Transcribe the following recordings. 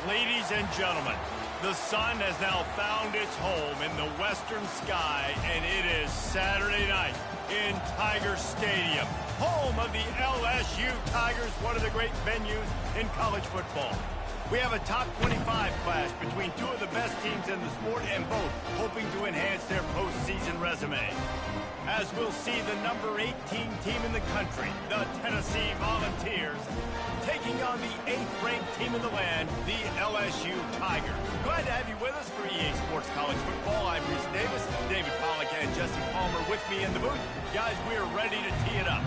Ladies and gentlemen, the sun has now found its home in the western sky, and it is Saturday night in Tiger Stadium, home of the LSU Tigers, one of the great venues in college football. We have a top 25 clash between two of the best teams in the sport, and both hoping to enhance their postseason resume. As we'll see the number 18 team in the country, the Tennessee Volunteers, taking on the 8th-ranked team in the land, the LSU Tigers. Glad to have you with us for EA Sports College Football. I'm Reese Davis, David Pollack, and Jesse Palmer with me in the booth. Guys, we're ready to tee it up.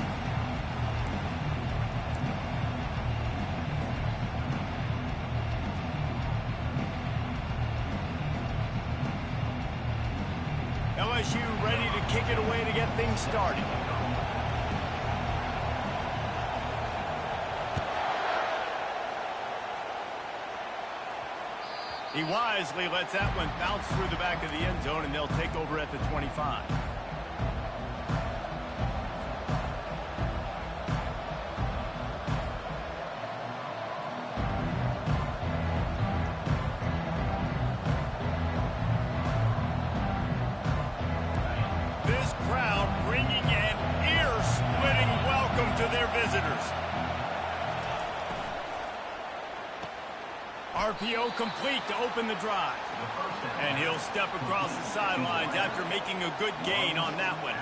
LSU ready to kick it away to get things started. He wisely lets that one bounce through the back of the end zone, and they'll take over at the 25. This crowd bringing an ear-splitting welcome to their visitors. RPO complete to open the drive. And he'll step across the sidelines after making a good gain on that one.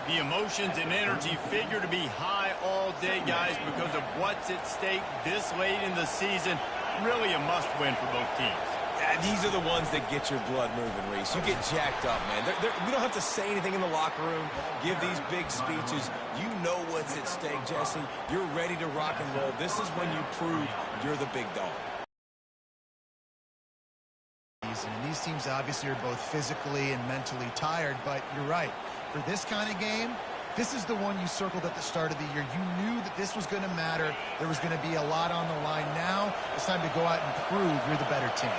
The emotions and energy figure to be high all day, guys, because of what's at stake this late in the season. Really a must-win for both teams. Yeah, these are the ones that get your blood moving, Reese. You get jacked up, man. We don't have to say anything in the locker room, give these big speeches. You know what's at stake, Jesse. You're ready to rock and roll. This is when you prove you're the big dog. And these teams obviously are both physically and mentally tired, but you're right. For this kind of game, this is the one you circled at the start of the year. You knew that this was going to matter. There was going to be a lot on the line. Now it's time to go out and prove you're the better team.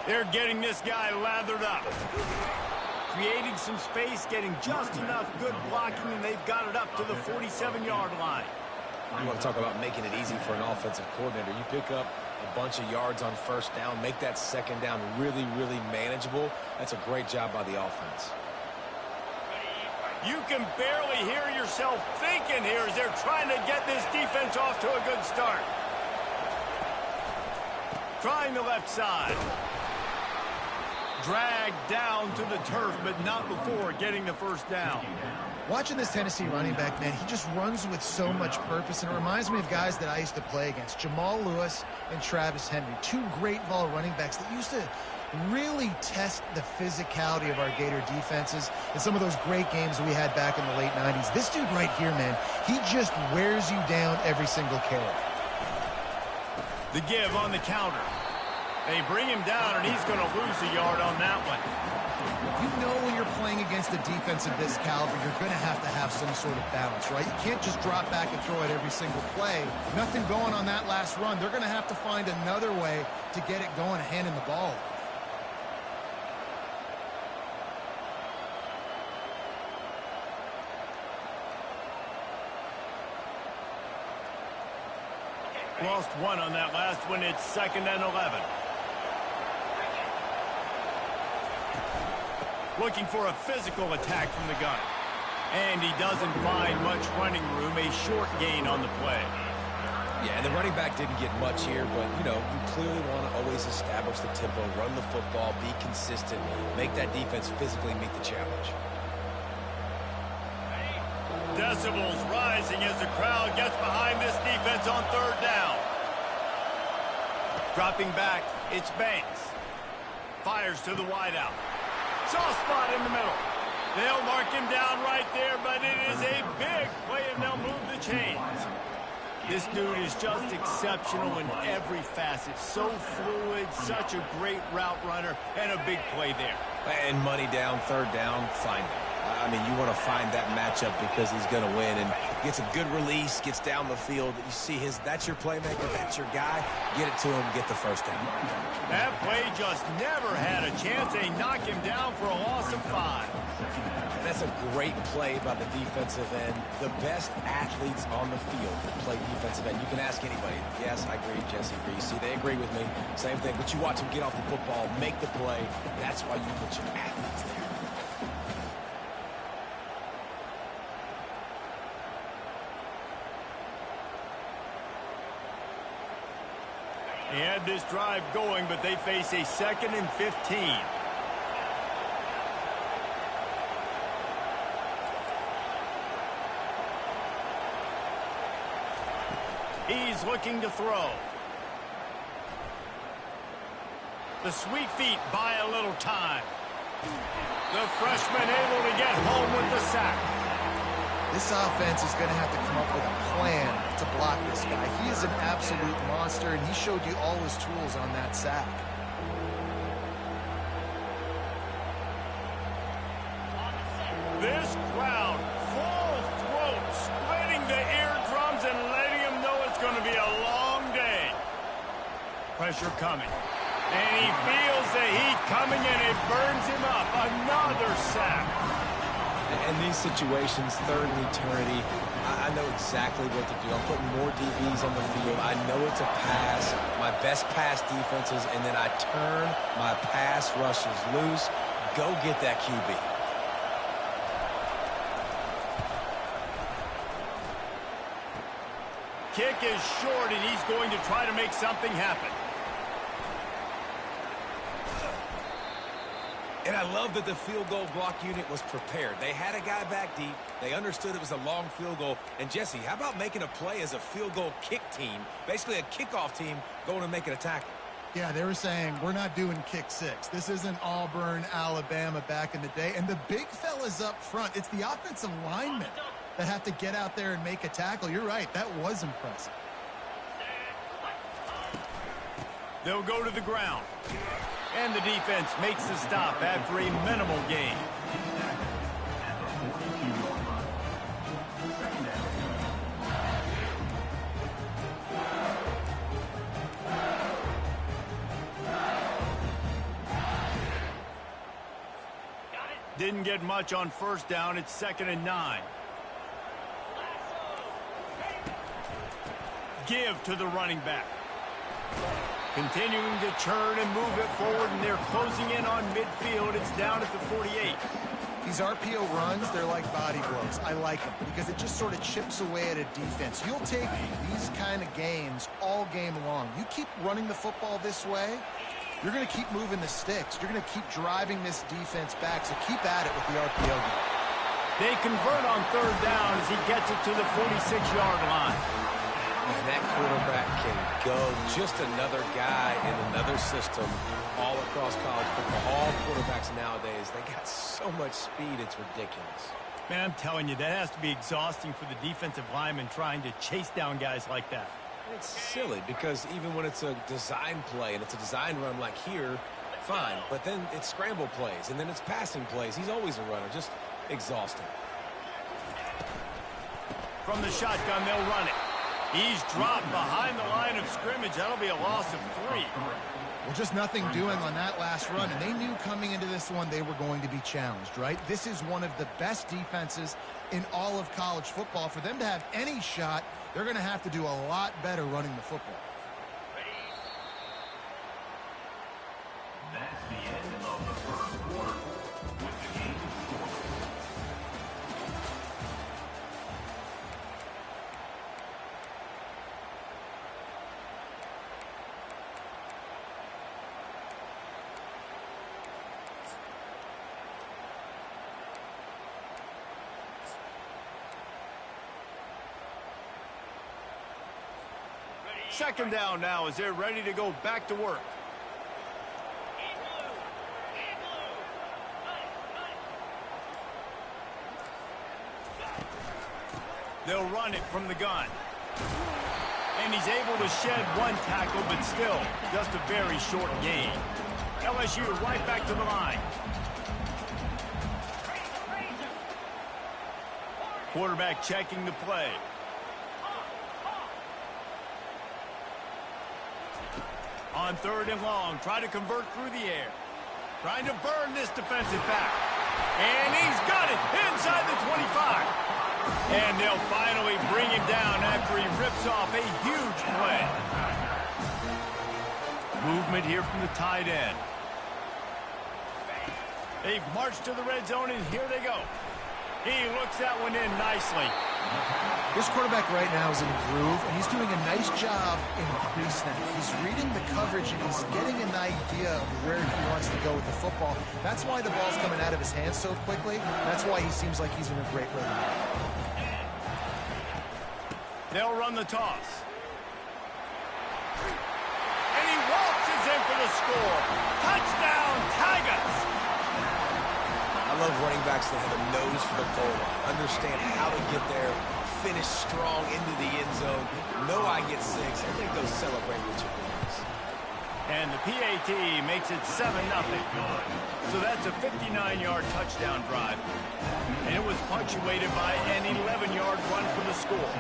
They're getting this guy lathered up. Creating some space, getting just enough good blocking, and they've got it up to the 47-yard line. You want to talk about making it easy for an offensive coordinator. You pick up a bunch of yards on first down, make that second down really, really manageable. That's a great job by the offense. You can barely hear yourself thinking here as they're trying to get this defense off to a good start. Trying the left side. Dragged down to the turf, but not before getting the first down. Watching this Tennessee running back, man, he just runs with so much purpose, and it reminds me of guys that I used to play against, Jamal Lewis and Travis Henry, two great ball running backs that used to really test the physicality of our Gator defenses in some of those great games we had back in the late 90s. This dude right here, man, he just wears you down every single carry. The give on the counter. They bring him down, and he's going to lose a yard on that one. You know when you're playing against a defense of this caliber, you're going to have some sort of balance, right? You can't just drop back and throw it every single play. Nothing going on that last run. They're going to have to find another way to get it going, handing the ball off. Lost one on that last one. It's 2nd and 11. Looking for a physical attack from the gun. And he doesn't find much running room. A short gain on the play. Yeah, and the running back didn't get much here, but, you know, you clearly want to always establish the tempo, run the football, be consistent, make that defense physically meet the challenge. Decibels rising as the crowd gets behind this defense on 3rd down. Dropping back, it's Banks. Fires to the wideout. Soft spot in the middle. They'll mark him down right there, but it is a big play, and they'll move the chains. This dude is just exceptional in every facet. So fluid, such a great route runner, and a big play there. And money down, 3rd down, find him. I mean, you want to find that matchup because he's going to win, and gets a good release, gets down the field. You see that's your playmaker, that's your guy. Get it to him, get the first down. That play just never had a chance. They knock him down for a loss of 5. That's a great play by the defensive end. The best athletes on the field play defensive end. You can ask anybody. Yes, I agree, Jesse Reese. See, they agree with me. Same thing. But you watch them get off the football, make the play. That's why you put your athletes there. He had this drive going, but they face a 2nd and 15. He's looking to throw. The sweet feet buy a little time. The freshman able to get home with the sack. This offense is going to have to come up with a plan to block this guy. He is an absolute monster, and he showed you all his tools on that sack. This crowd, full throat, splitting the eardrums and letting him know it's going to be a long day. Pressure coming. And he feels the heat coming, and it burns him up. Another sack. In these situations, third and eternity, I know exactly what to do. I'm putting more DBs on the field. I know it's a pass, my best pass defenses, and then I turn my pass rushers loose. Go get that QB. Kick is short, and he's going to try to make something happen. And I love that the field goal block unit was prepared. They had a guy back deep. They understood it was a long field goal. And, Jesse, how about making a play as a field goal kick team, basically a kickoff team going and making a tackle? Yeah, they were saying, we're not doing kick six. This isn't Auburn, Alabama back in the day. And the big fellas up front, it's the offensive linemen that have to get out there and make a tackle. You're right, that was impressive. They'll go to the ground. And the defense makes the stop after a minimal gain. Didn't get much on first down. It's 2nd and 9. Give to the running back. Continuing to churn and move it forward, and they're closing in on midfield. It's down at the 48. These RPO runs, they're like body blows. I like them because it just sort of chips away at a defense. You'll take these kind of games all game long. You keep running the football this way, you're going to keep moving the sticks. You're going to keep driving this defense back, so keep at it with the RPO game. They convert on 3rd down as he gets it to the 46-yard line. And that quarterback can go. Just another guy in another system all across college football. All quarterbacks nowadays, they got so much speed, it's ridiculous. Man, I'm telling you, that has to be exhausting for the defensive lineman trying to chase down guys like that. It's silly because even when it's a design play and it's a design run like here, fine. But then it's scramble plays, and then it's passing plays. He's always a runner. Just exhausting. From the shotgun, they'll run it. He's dropped behind the line of scrimmage. That'll be a loss of 3. Well, just nothing doing on that last run, and they knew coming into this one they were going to be challenged, right? This is one of the best defenses in all of college football. For them to have any shot, they're going to have to do a lot better running the football. That's the end of the first quarter with the game scored. Second down now as they're ready to go back to work. They'll run it from the gun. And he's able to shed one tackle, but still just a very short gain. LSU right back to the line. Quarterback checking the play. On 3rd and long, try to convert through the air. Trying to burn this defensive back. And he's got it inside the 25. And they'll finally bring him down after he rips off a huge play. Movement here from the tight end. They've marched to the red zone, and here they go. He looks that one in nicely. This quarterback right now is in a groove, and he's doing a nice job in pre-snap. He's reading the coverage, and he's getting an idea of where he wants to go with the football. That's why the ball's coming out of his hands so quickly. That's why he seems like he's in a great rhythm. They'll run the toss. And he waltzes in for the score. Touchdown, Tigers! I love running backs that have a nose for the goal line, understand how to get there, finish strong into the end zone, know I get 6, and then go celebrate with your boys. And the PAT makes it 7-0. So that's a 59-yard touchdown drive. And it was punctuated by an 11-yard run for the score.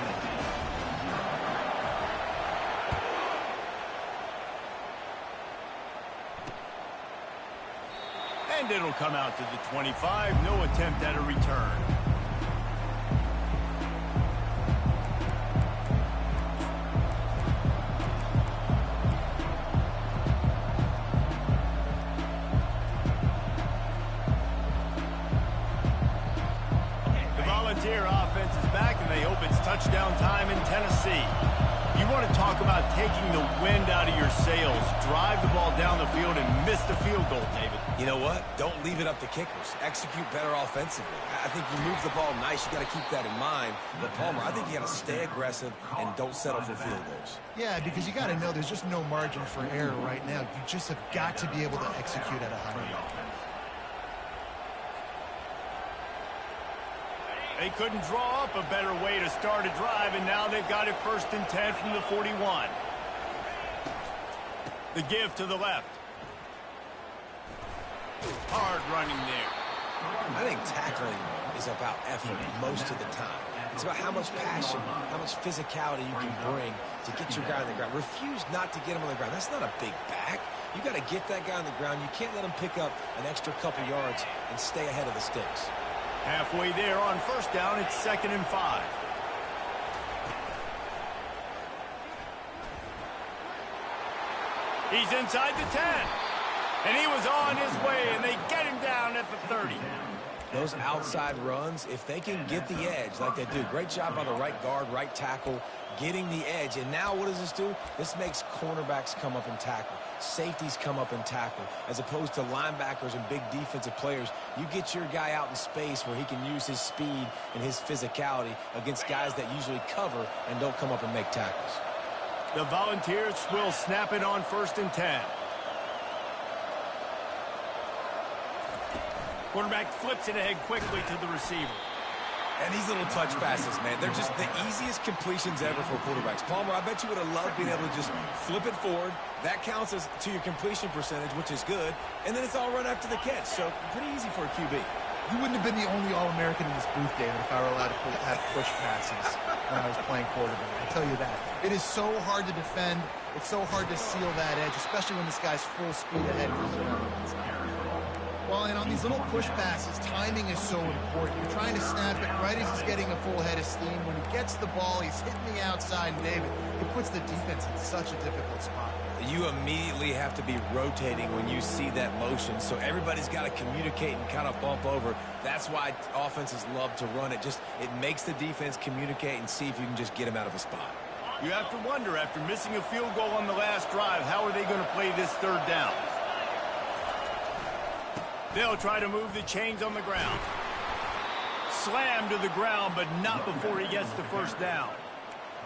And it'll come out to the 25. No attempt at a return. The Volunteer offense is back, and they hope it's touchdown time in Tennessee. You want to talk about taking the wind out of your sails. Drive the ball down the field and miss the field goal, David. You know what? Don't leave it up to kickers. Execute better offensively. I think you move the ball nice. You got to keep that in mind. But, Palmer, I think you got to stay aggressive and don't settle for field goals. Yeah, because you got to know there's just no margin for error right now. You just have got to be able to execute at a high level. They couldn't draw up a better way to start a drive, and now they've got it 1st and 10 from the 41. The give to the left. Hard running there. I think tackling is about effort most of the time. It's about how much passion, how much physicality you can bring to get your guy on the ground. Refuse not to get him on the ground. That's not a big back. You got to get that guy on the ground. You can't let him pick up an extra couple yards and stay ahead of the sticks. Halfway there on 1st down, it's 2nd and 5. He's inside the 10. And he was on his way, and they get him down at the 30. Those outside runs, if they can get the edge like they do, great job by the right guard, right tackle, getting the edge. And now what does this do? This makes cornerbacks come up and tackle. Safeties come up and tackle. As opposed to linebackers and big defensive players, you get your guy out in space where he can use his speed and his physicality against guys that usually cover and don't come up and make tackles. The Volunteers will snap it on 1st and 10. Quarterback flips it ahead quickly to the receiver. And these little touch passes, man, they're just the easiest completions ever for quarterbacks. Palmer, I bet you would have loved being able to just flip it forward. That counts as to your completion percentage, which is good. And then it's all run after the catch. So pretty easy for a QB. You wouldn't have been the only All-American in this booth, David, if I were allowed to have push passes when I was playing quarterback. I tell you that. It is so hard to defend. It's so hard to seal that edge, especially when this guy's full speed ahead coming around the inside. Well, and on these little push passes, timing is so important. You're trying to snap it right as he's getting a full head of steam. When he gets the ball, he's hitting the outside, and David, it puts the defense in such a difficult spot. You immediately have to be rotating when you see that motion, so everybody's got to communicate and kind of bump over. That's why offenses love to run it. It makes the defense communicate and see if you can just get him out of a spot. You have to wonder, after missing a field goal on the last drive, how are they going to play this 3rd down? They'll try to move the chains on the ground. Slammed to the ground, but not before he gets the 1st down.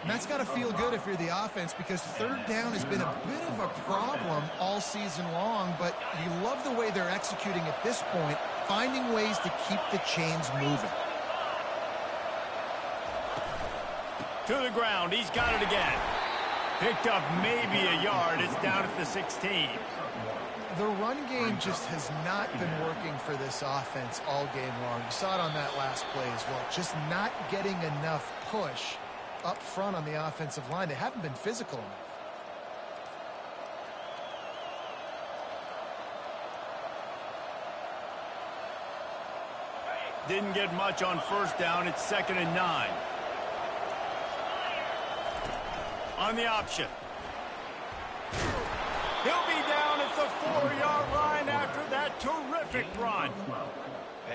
And that's got to feel good if you're the offense, because 3rd down has been a bit of a problem all season long, but you love the way they're executing at this point, finding ways to keep the chains moving. To the ground, he's got it again. Picked up maybe a yard. It's down at the 16. The run game just has not been working for this offense all game long. You saw it on that last play as well. Just not getting enough push up front on the offensive line. They haven't been physical enough. Didn't get much on first down. It's 2nd and 9. On the option. He'll be down at the 4-yard line after that terrific run.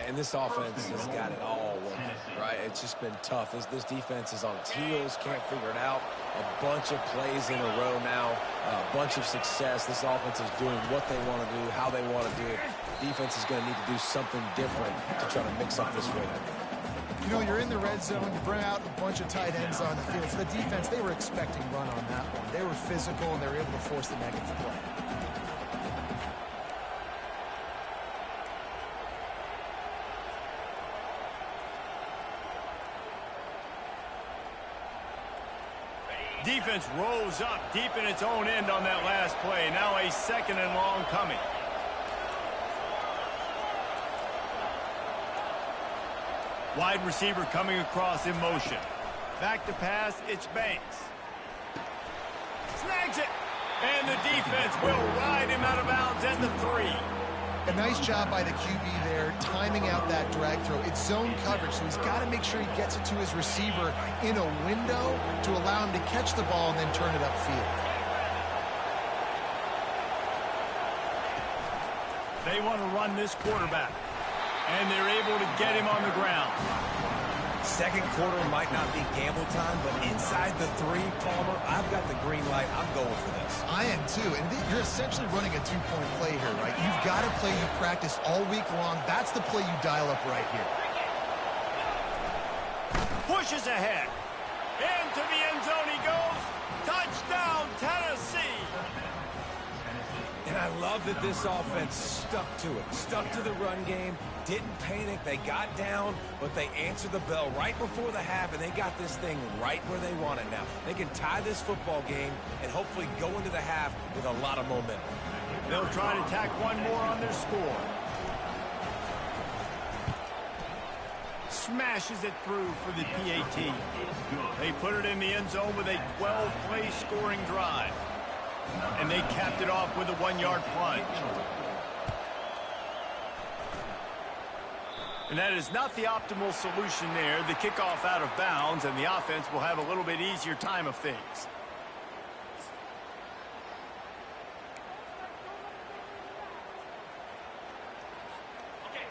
And this offense has got it all working, right? It's just been tough. This defense is on its heels, can't figure it out. A bunch of plays in a row now, a bunch of success. This offense is doing what they want to do, how they want to do it. Defense is going to need to do something different to try to mix up this rhythm. You know, you're in the red zone, you bring out a bunch of tight ends on the field. So the defense, they were expecting run on that one. They were physical, and they were able to force the negative play. Defense rose up deep in its own end on that last play. Now a 2nd and long coming. Wide receiver coming across in motion. Back to pass, it's Banks. Snags it. And the defense will ride him out of bounds at the 3. A nice job by the QB there, timing out that drag throw. It's zone coverage, so he's got to make sure he gets it to his receiver in a window to allow him to catch the ball and then turn it upfield. They want to run this quarterback, and they're able to get him on the ground. Second quarter might not be gamble time, but inside the 3, Palmer, I've got the green light. I'm going for this. I am too, and you're essentially running a 2-point play here, right? You've got a play you practice all week long. That's the play you dial up right here. Pushes ahead. Into the end zone he goes. Touchdown, Tennessee. And I love that this offense stuck to it, stuck to the run game, didn't panic. They got down, but they answered the bell right before the half, and they got this thing right where they want it now. They can tie this football game and hopefully go into the half with a lot of momentum. They'll try to tack one more on their score. Smashes it through for the PAT. They put it in the end zone with a 12-play scoring drive. And they capped it off with a 1-yard plunge. And that is not the optimal solution there. The kickoff out of bounds, and the offense will have a little bit easier time of things.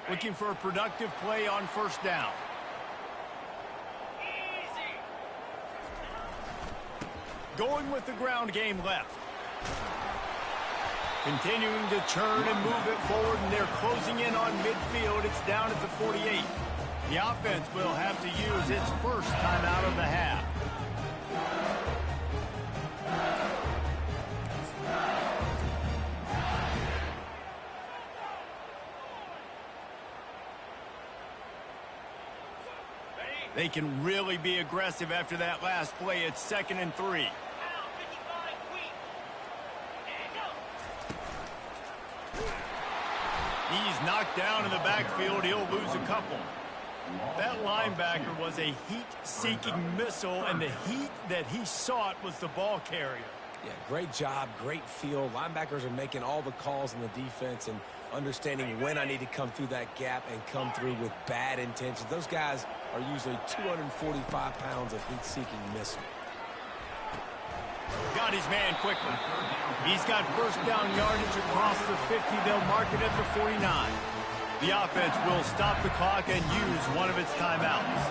Looking for a productive play on first down. Going with the ground game left. Continuing to churn and move it forward, and they're closing in on midfield. It's down at the 48. The offense will have to use its first timeout of the half. They can really be aggressive after that last play. It's 2nd and 3. He's knocked down in the backfield. He'll lose a couple. That linebacker was a heat-seeking missile, and the heat that he sought was the ball carrier. Yeah, great job, great feel. Linebackers are making all the calls in the defense and understanding when I need to come through that gap and come through with bad intentions. Those guys are usually 245 pounds of heat-seeking missile. Got his man quickly. He's got first down yardage across the 50. They'll mark it at the 49. The offense will stop the clock and use one of its timeouts.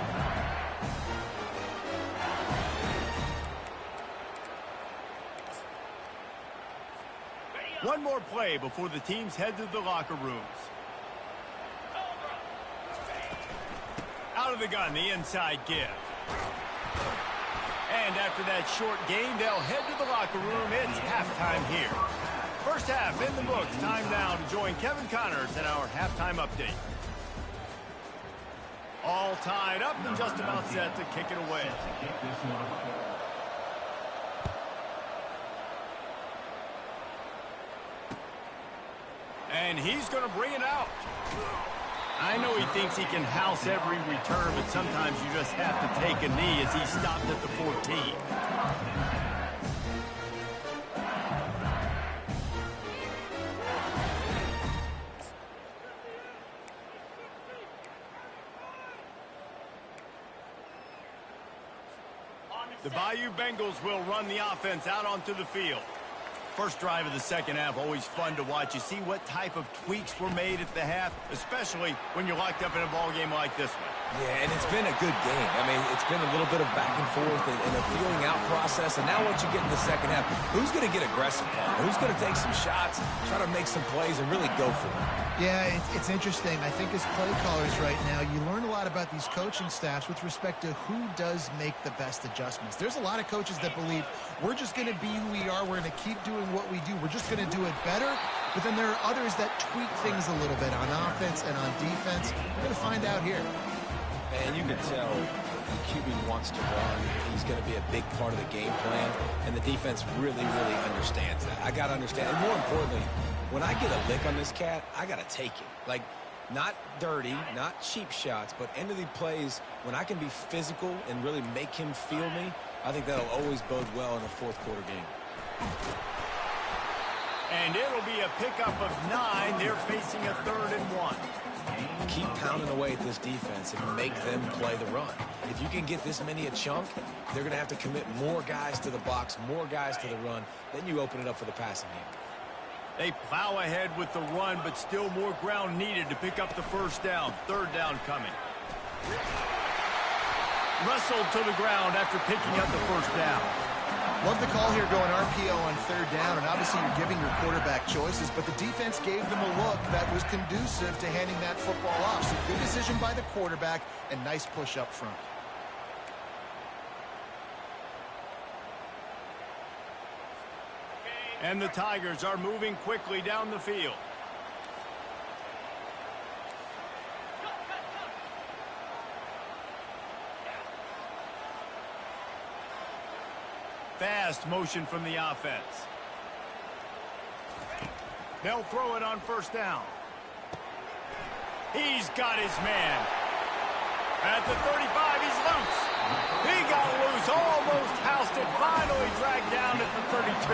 One more play before the teams head to the locker rooms. Out of the gun, the inside give. And after that short gain, they'll head to the locker room. It's halftime here. First half in the books. Time now to join Kevin Connors in our halftime update. All tied up and just about set to kick it away. And he's going to bring it out. I know he thinks he can house every return, but sometimes you just have to take a knee as he stopped at the 14. The Bayou Bengals will run the offense out onto the field. First drive of the second half, always fun to watch. You see what type of tweaks were made at the half, especially when you're locked up in a ball game like this one. Yeah, and it's been a good game. I mean, it's been a little bit of back and forth and a feeling out process. And now once you get in the second half, who's going to get aggressive, Paul? Who's going to take some shots, try to make some plays, and really go for it? Yeah, it's interesting. I think as play callers right now, you learn a lot about these coaching staffs with respect to who does make the best adjustments. There's a lot of coaches that believe we're just going to be who we are. We're going to keep doing what we do. We're just going to do it better. But then there are others that tweak things a little bit on offense and on defense. We're going to find out here. And you can tell the QB wants to run. He's going to be a big part of the game plan. And the defense really, really understands that. I got to understand. And more importantly, when I get a lick on this cat, I got to take it. Like, not dirty, not cheap shots, but end of the plays, when I can be physical and really make him feel me, I think that'll always bode well in a fourth quarter game. And it'll be a pickup of 9. They're facing a 3rd and 1. Keep pounding away at this defense and make them play the run. If you can get this many a chunk, they're going to have to commit more guys to the box, more guys to the run. Then you open it up for the passing game. They plow ahead with the run, but still more ground needed to pick up the first down. 3rd down coming. Wrestled to the ground after picking up the first down. Love the call here going RPO on 3rd down, and obviously you're giving your quarterback choices, but the defense gave them a look that was conducive to handing that football off. So good decision by the quarterback and nice push up front. And the Tigers are moving quickly down the field. Fast motion from the offense. They'll throw it on first down. He's got his man. At the 35, he's loose. He got loose, almost housed it, finally dragged down at the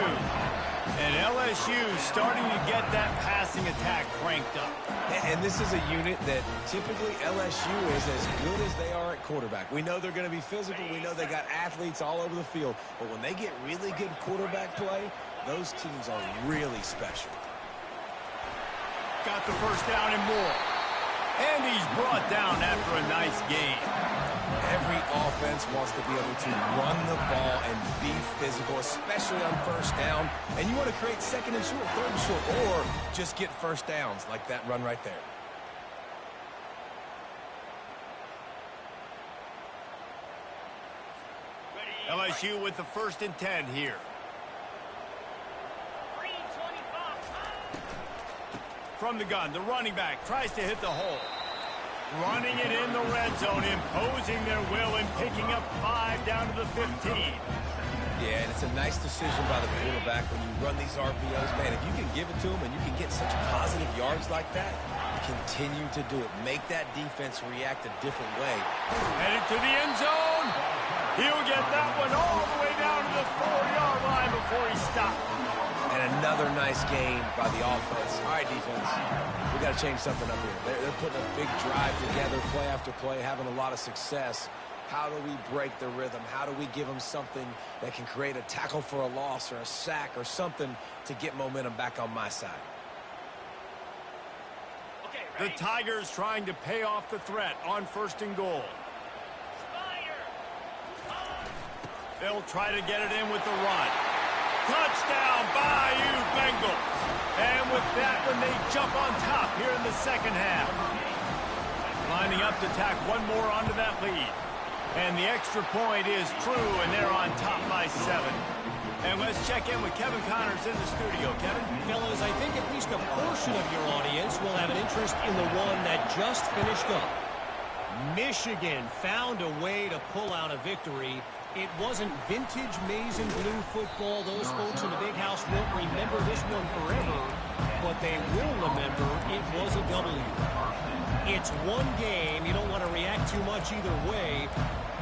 32. And LSU starting to get that passing attack cranked up. And this is a unit that typically LSU is as good as they are at quarterback. We know they're going to be physical. We know they got athletes all over the field. But when they get really good quarterback play, those teams are really special. Got the first down and more. And he's brought down after a nice gain. Every offense wants to be able to run the ball and be physical, especially on first down. And you want to create 2nd and short, 3rd and short, or just get first downs like that run right there. LSU with the 1st and 10 here. From the gun, the running back tries to hit the hole. Running it in the red zone, imposing their will and picking up 5 down to the 15. Yeah, and it's a nice decision by the quarterback when you run these RPOs. Man, if you can give it to them and you can get such positive yards like that, continue to do it. Make that defense react a different way. Headed to the end zone. He'll get that one all the way down to the 4-yard line before he stopped. And another nice gain by the offense. All right, defense, we got to change something up here. They're putting a big drive together, play after play, having a lot of success. How do we break the rhythm? How do we give them something that can create a tackle for a loss or a sack or something to get momentum back on my side? The Tigers trying to pay off the threat on 1st and goal. They'll try to get it in with the run. Touchdown, Bayou Bengals. And with that one, they jump on top here in the second half. Lining up to tack one more onto that lead. And the extra point is true, and they're on top by 7. And let's check in with Kevin Connors in the studio. Kevin? Fellas, I think at least a portion of your audience will have an interest in the one that just finished up. Michigan found a way to pull out a victory. It wasn't vintage maize and blue football. Those folks in the big house won't remember this one forever, but they will remember it was a W. It's one game. You don't want to react too much either way,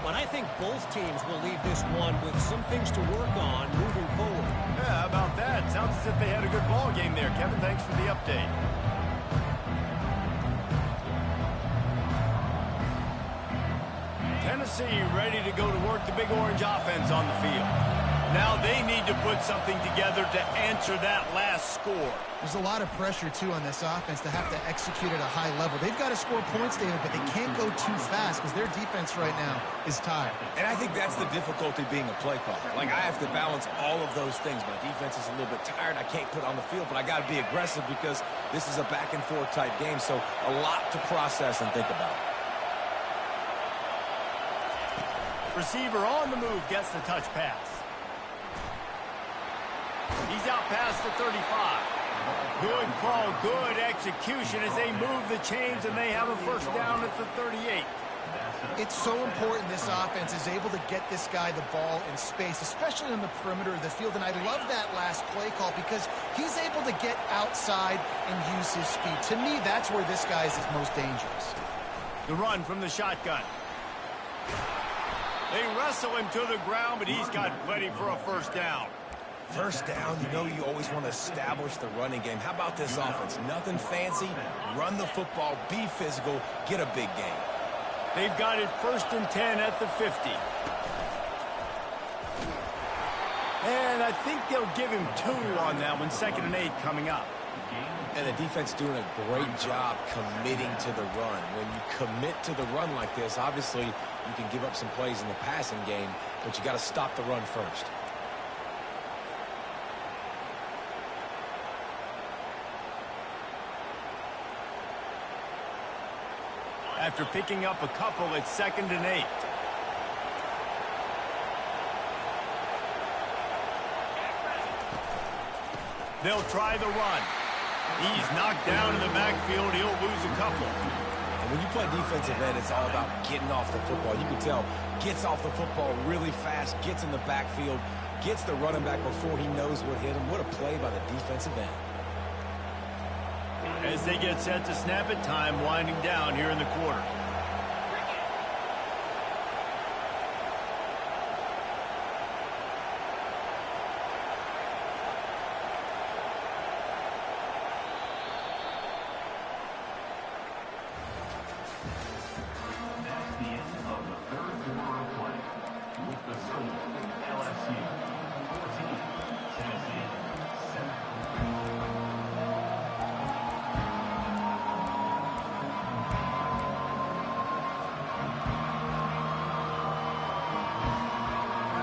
but I think both teams will leave this one with some things to work on moving forward. Yeah, how about that? Sounds as if they had a good ball game there. Kevin, thanks for the update. Tennessee ready to go to work the Big Orange offense on the field. Now they need to put something together to answer that last score. There's a lot of pressure, too, on this offense to have to execute at a high level. They've got to score points, David, but they can't go too fast because their defense right now is tired. And I think that's the difficulty being a play caller. Like, I have to balance all of those things. My defense is a little bit tired. I can't put on the field, but I got to be aggressive because this is a back-and-forth type game, so a lot to process and think about. Receiver on the move gets the touch pass. He's out past the 35. Good call, good execution as they move the chains and they have a first down at the 38. It's so important this offense is able to get this guy the ball in space, especially on the perimeter of the field. And I love that last play call because he's able to get outside and use his speed. To me, that's where this guy is his most dangerous. The run from the shotgun. They wrestle him to the ground, but he's got plenty for a first down. First down, you know you always want to establish the running game. How about this offense? Nothing fancy. Run the football, be physical, get a big gain. They've got it 1st and 10 at the 50. And I think they'll give him 2 on that one, 2nd and 8 coming up. And the defense doing a great job committing to the run. When you commit to the run like this, obviously you can give up some plays in the passing game, but you got to stop the run first. After picking up a couple, it's 2nd and 8. They'll try the run. He's knocked down in the backfield. He'll lose a couple. And when you play defensive end, it's all about getting off the football. You can tell, gets off the football really fast, gets in the backfield, gets the running back before he knows what hit him. What a play by the defensive end. As they get set to snap it, time winding down here in the quarter. That's the end of the third quarter of play. With the score, LSU 14, Tennessee 7.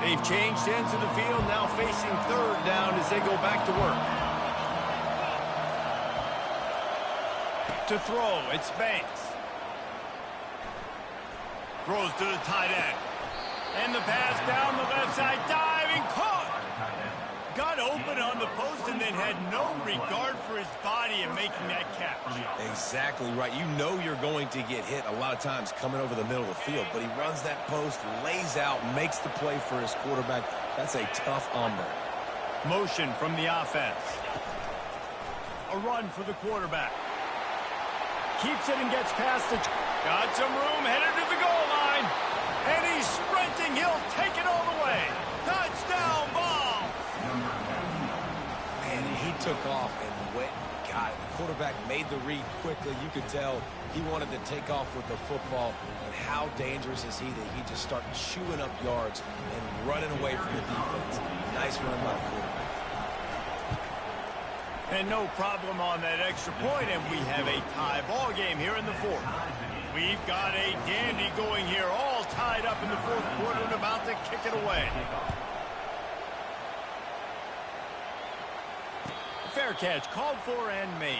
They've changed into the field, now facing 3rd down as they go back to work. To throw, it's Banks. Throws to the tight end. And the pass down the left side, diving, caught! Got open on the post and then had no regard for his body in making that catch. Exactly right. You know you're going to get hit a lot of times coming over the middle of the field, but he runs that post, lays out, makes the play for his quarterback. That's a tough hombre. Motion from the offense. A run for the quarterback. Keeps it and gets past the... Got some room, headed to the goal line. And he's sprinting. He'll take it all the way. Touchdown ball. Man, he took off and went and got it. The quarterback made the read quickly. You could tell he wanted to take off with the football. And how dangerous is he that he just started chewing up yards and running away from the defense. Nice run by the quarterback. And no problem on that extra point, and we have a tie ball game here in the 4th. We've got a dandy going here, all tied up in the 4th quarter and about to kick it away. Fair catch called for and made.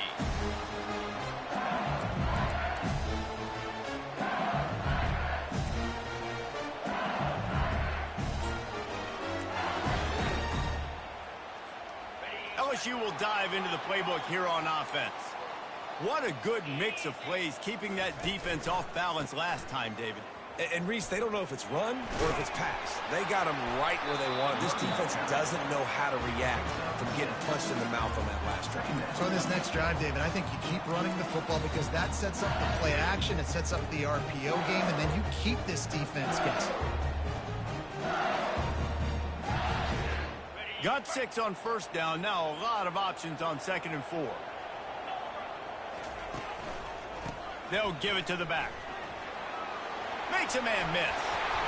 LSU will dive into the playbook here on offense. What a good mix of plays, keeping that defense off balance last time, David. And Reese, they don't know if it's run or if it's pass. They got them right where they want. This defense doesn't know how to react from getting punched in the mouth on that last drive. So in this next drive, David, I think you keep running the football because that sets up the play action, it sets up the RPO game, and then you keep this defense guessing. Got 6 on 1st down. Now a lot of options on 2nd and 4. They'll give it to the back. Makes a man miss.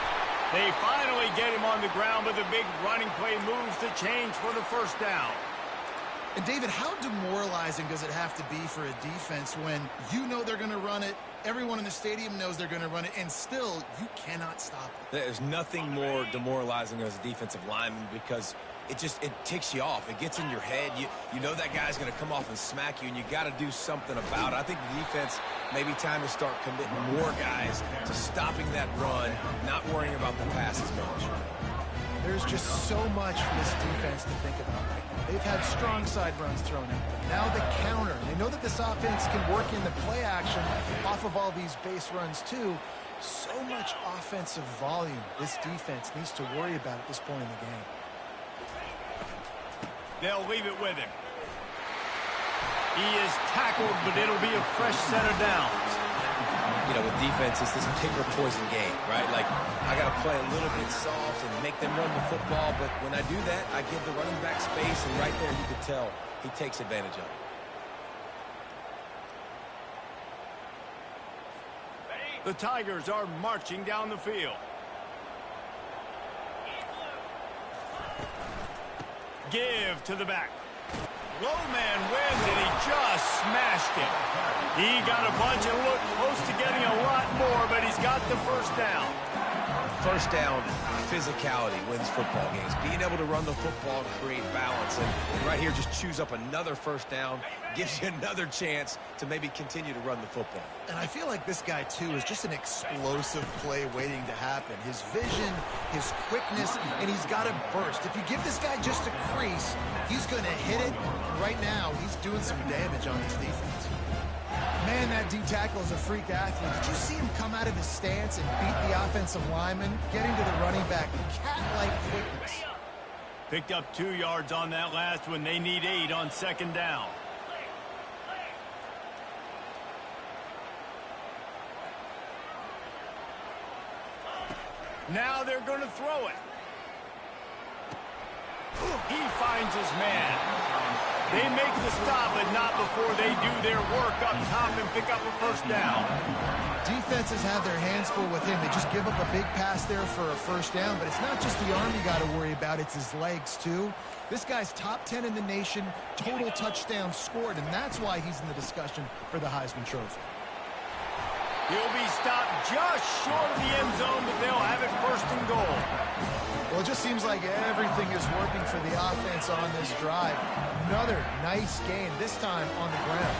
They finally get him on the ground, but the big running play moves the change for the first down. And David, how demoralizing does it have to be for a defense when you know they're going to run it, everyone in the stadium knows they're going to run it, and still you cannot stop it? There's nothing more demoralizing as a defensive lineman because it ticks you off. It gets in your head. You know that guy's going to come off and smack you, and you got to do something about it. I think the defense maybe time to start committing more guys to stopping that run, not worrying about the pass as much. There's just so much for this defense to think about right now. They've had strong side runs thrown at them. Now the counter. They know that this offense can work in the play action off of all these base runs too. So much offensive volume this defense needs to worry about at this point in the game. They'll leave it with him. He is tackled, but it'll be a fresh set of downs. You know, with defense, it's this pick or poison game, right? Like, I got to play a little bit soft and make them run the football, but when I do that, I give the running back space, and right there you can tell he takes advantage of it. The Tigers are marching down the field. Give to the back. Low man wins, and he just smashed it. He got a bunch and looked close to getting a lot more, but he's got the first down. First down, physicality wins football games. Being able to run the football and create balance. And right here, just choose up another first down, gives you another chance to maybe continue to run the football. And I feel like this guy, too, is just an explosive play waiting to happen. His vision, his quickness, and he's got a burst. If you give this guy just a crease, he's going to hit it. Right now, he's doing some damage on this defense. Man, that D-tackle is a freak athlete. Did you see him come out of his stance and beat the offensive lineman, getting to the running back? Cat-like quickness. Picked up 2 yards on that last one. They need 8 on second down. Now they're going to throw it. He finds his man. They make the stop, but not before they do their work up top and pick up a first down. Defenses have their hands full with him. They just give up a big pass there for a first down, but it's not just the arm you got to worry about, it's his legs too. This guy's top 10 in the nation, total touchdowns scored, and that's why he's in the discussion for the Heisman Trophy. He'll be stopped just short of the end zone, but they'll have it first and goal. Well, it just seems like everything is working for the offense on this drive. Another nice game, this time on the ground.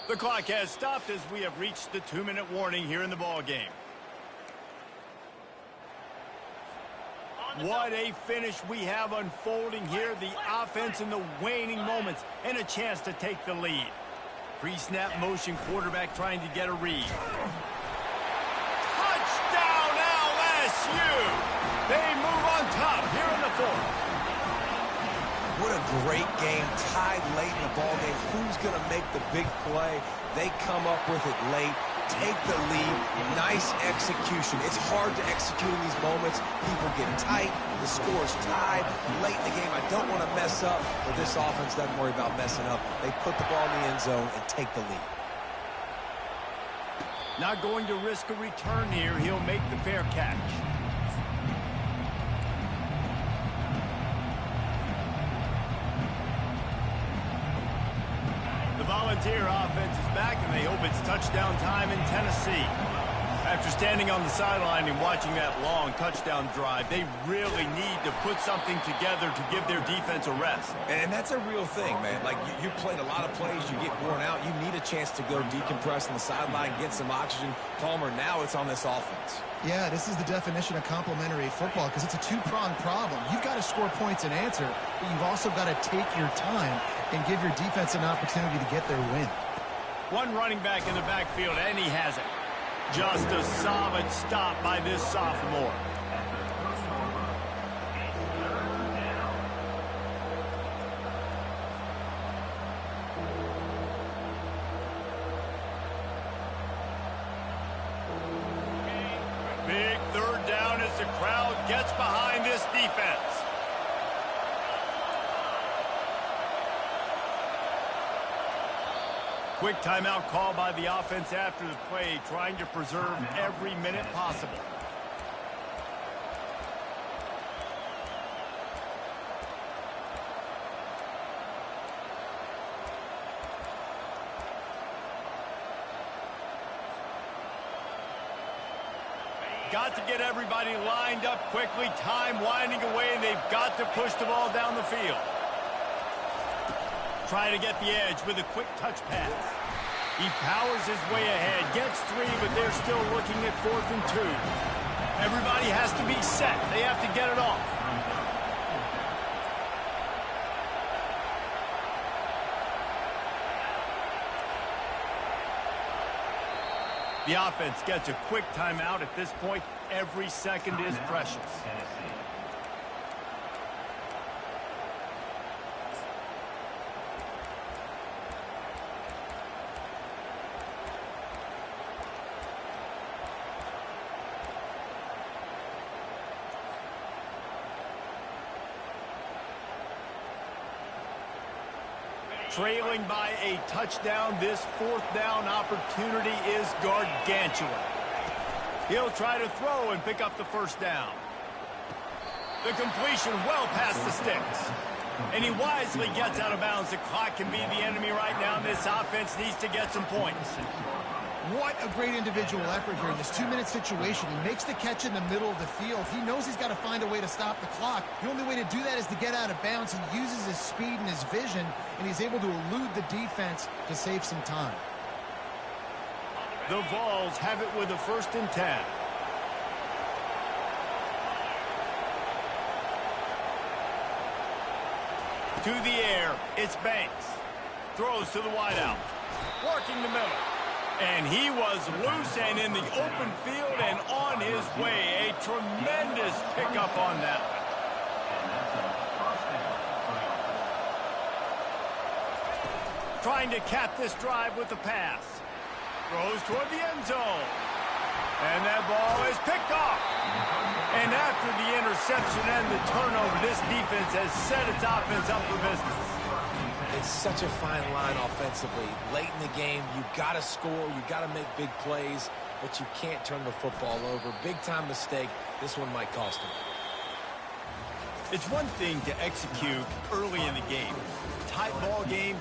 The clock has stopped as we have reached the 2-minute warning here in the ball game. What a finish we have unfolding here. The offense in the waning moments and a chance to take the lead. Pre-snap motion, quarterback trying to get a read. Touchdown LSU! They move on top here in the 4th. What a great game, tied late in the ball game. Who's going to make the big play? They come up with it late, take the lead. Nice execution. It's hard to execute in these moments. People get tight. The score's tied late in the game. I don't want to mess up, but this offense doesn't worry about messing up. They put the ball in the end zone and take the lead. Not going to risk a return here. He'll make the fair catch. The Volunteer offense is back, and they hope it's touchdown time in Tennessee. After standing on the sideline and watching that long touchdown drive, they really need to put something together to give their defense a rest. And that's a real thing, man. Like, you played a lot of plays, you get worn out, you need a chance to go decompress on the sideline, get some oxygen. Palmer, now it's on this offense. Yeah, this is the definition of complementary football because it's a two-pronged problem. You've got to score points and answer, but you've also got to take your time and give your defense an opportunity to get their win. One running back in the backfield, and he has it. Just a solid stop by this sophomore. the crowd gets behind this defense. Quick timeout call by the offense after the play, trying to preserve every minute possible. Got to get everybody lined up quickly. Time winding away. They've got to push the ball down the field. Trying to get the edge with a quick touch pass. He powers his way ahead. Gets 3, but they're still looking at 4th and 2. Everybody has to be set. They have to get it off. The offense gets a quick timeout at this point. Every second is precious. Trailing by a touchdown, this 4th down opportunity is gargantuan. He'll try to throw and pick up the 1st down. The completion well past the sticks. And he wisely gets out of bounds. The clock can be the enemy right now, and this offense needs to get some points. What a great individual effort here in this 2-minute situation. He makes the catch in the middle of the field. He knows he's got to find a way to stop the clock. The only way to do that is to get out of bounds. He uses his speed and his vision, and he's able to elude the defense to save some time. The Vols have it with a 1st and 10. To the air, it's Banks. Throws to the wideout. Working the middle. And he was loose and in the open field and on his way. A tremendous pickup on that one. Trying to cap this drive with the pass. Throws toward the end zone. And that ball is picked off. And after the interception and the turnover, this defense has set its offense up for business. It's such a fine line offensively. Late in the game, you got to score, you got to make big plays, but you can't turn the football over. Big-time mistake. This one might cost him. It's one thing to execute early in the game. Tight ball game.